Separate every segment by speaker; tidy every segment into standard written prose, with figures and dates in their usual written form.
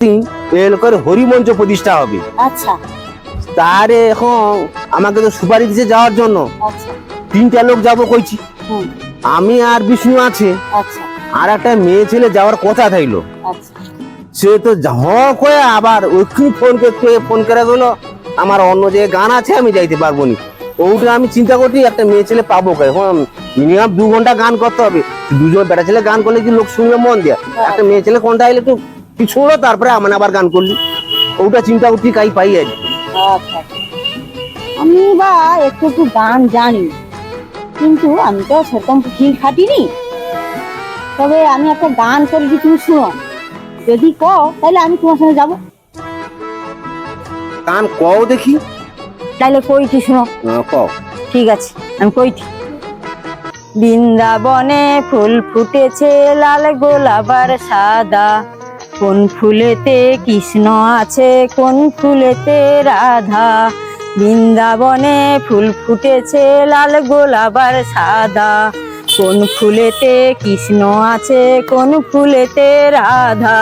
Speaker 1: এই লোকের হরিমঞ্চ প্রতিষ্ঠা হবে।
Speaker 2: আচ্ছা
Speaker 1: তারে এখন আমাকে তো সুপারি দিতে যাওয়ার জন্য
Speaker 2: আচ্ছা
Speaker 1: 3টা লোক যাবো কইছি।
Speaker 2: হুম
Speaker 1: আমি আর বিষ্ণু আছে,
Speaker 2: আচ্ছা
Speaker 1: আর একটা মেয়ে ছেলে যাওয়ার কথা থাকলো।
Speaker 2: আচ্ছা
Speaker 1: সে তো কয়ে আবার ওইখানে ফোন করে গেলো আমার অন্য যে গান আছে আমি যাইতে পারবো নি। ওটা আমি চিন্তা করছি একটা মেয়ে ছেলে পাবো কে, মিনিমাম 2 ঘন্টা গান করতে হবে। দুজন বেটা ছেলে গান করলে কি লোক শুনবে মন দেয়া, একটা মেয়ে ছেলে কোনটা আইলে একটু শুনলো তারপরে আমার আবার গান করলি। ওটা চিন্তা করছি কাই পাই আর কি।
Speaker 2: আচ্ছা আমি বা একটু একটু গান জানি, কিন্তু আমি তো সেরকম ফিল খাটিনি। তবে আমি একটা গান করেছি, তুমি শুনো, যদি কও তাহলে আমি তোমার সঙ্গে যাবো।
Speaker 1: গান কও দেখি।
Speaker 2: তাহলে কইটি শুনো।
Speaker 1: কও।
Speaker 2: ঠিক আছে আমি কইটি। বৃন্দাবনে ফুল ফুটেছে লাল গোলাপ আর সাদা, কোন ফুলেতে কৃষ্ণ আছে কোন ফুলেতে রাধা। বৃন্দাবনে ফুল ফুটেছে লাল গোলাপ আর সাদা, কোন ফুলেতে কৃষ্ণ আছে কোন ফুলেতে রাধা।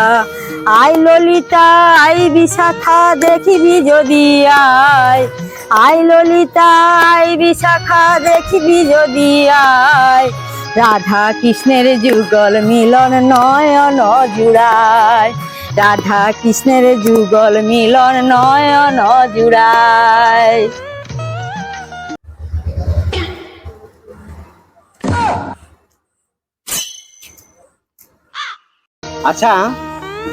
Speaker 2: আই ললিতা আই বিশাখা দেখিবি যদি আয়, আই ললিতা আই বিশাখা দেখিবি যদি আয়। রাধা কৃষ্ণের যুগল মিলন নয়ন জুড়ায়, রাধা কৃষ্ণের যুগল মিলন নয়ন জুড়ায়।
Speaker 1: আচ্ছা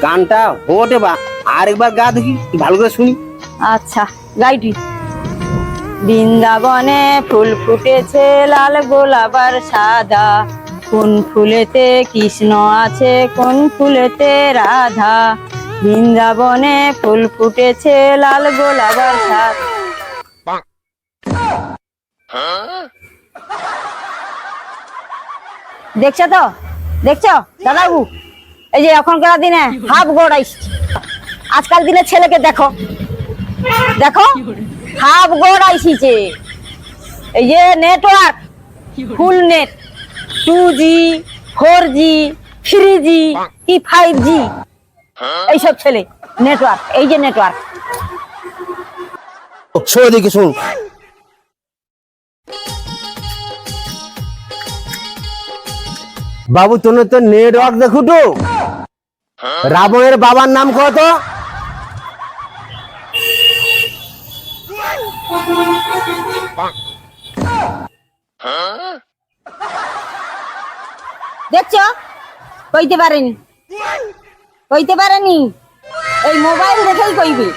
Speaker 1: গানটা হোটে বা আরেকবার গা দেখি, ভালো করে শুনি।
Speaker 2: আচ্ছা গাইটি। বৃন্দাবনে ফুল ফুটেছে লাল গোলাপ আর সাদা, কোন ফুলেতে কৃষ্ণ আছে কোন ফুলেতে রাধা। বৃন্দাবনে ফুল ফুটেছে লাল গোলাপ আর সাদা। দেখছো তো, দেখছো দাদাবু, এই যে এখনকার দিনে হাফ গোড় আইসছে। আজকাল দিনে ছেলেকে দেখো, দেখো হাফ গোড় আইসিছে। এই যে নেটওয়ার্ক ফুল নেট, 2G 4G 3G কি 5G, এইসব ছেলে নেটওয়ার্ক, এই যে নেটওয়ার্ক।
Speaker 1: শোনো দেখি শোন। বাবু তুমি তো নেটওয়ার্ক দেখো তো, রাবণের বাবার নাম কত?
Speaker 2: দেখছো কইতে পারেনি, কইতে পারেনি, এই মোবাইল দেখেই কইবে।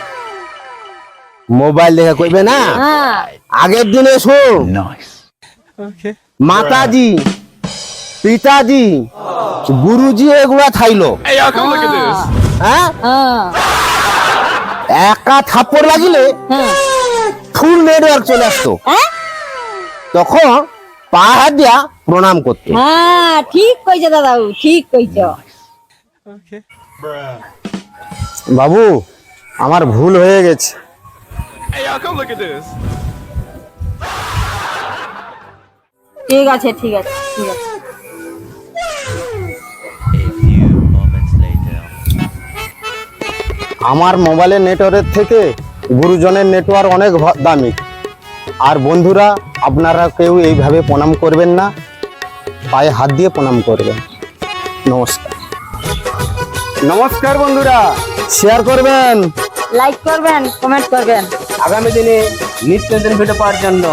Speaker 1: মোবাইল দেখে কইবে না,
Speaker 2: হ্যাঁ
Speaker 1: আগের দিনে শোন মাতাজি পিতাজি গুরুজি এগুলা থাইলো, হ্যাঁ
Speaker 2: হ্যাঁ
Speaker 1: একা থাপ্পড় লাগিলে
Speaker 2: হ্যাঁ
Speaker 1: ফুল নেটওয়ার্ক চলে আসতো,
Speaker 2: হ্যাঁ
Speaker 1: তখন পা হাত দিয়া প্রণাম করতো।
Speaker 2: হ্যাঁ ঠিক কইছো দাদাবু, ঠিক কইছো।
Speaker 1: বাবু আমার ভুল হয়ে গেছে।
Speaker 2: ঠিক আছে ঠিক আছে ঠিক আছে।
Speaker 1: আমার মোবাইলের নেটওয়ার্কের থেকে গুরুজনের নেটওয়ার্ক অনেক দামি। আর বন্ধুরা আপনারা কেউ এইভাবে প্রণাম করবেন না, পায়ে হাত দিয়ে প্রণাম করবেন। নমস্কার। নমস্কার বন্ধুরা, শেয়ার করবেন,
Speaker 2: লাইক করবেন, কমেন্ট করবেন।
Speaker 1: আগামী দিনে নিত্য নতুন ভিডিও পাওয়ার জন্য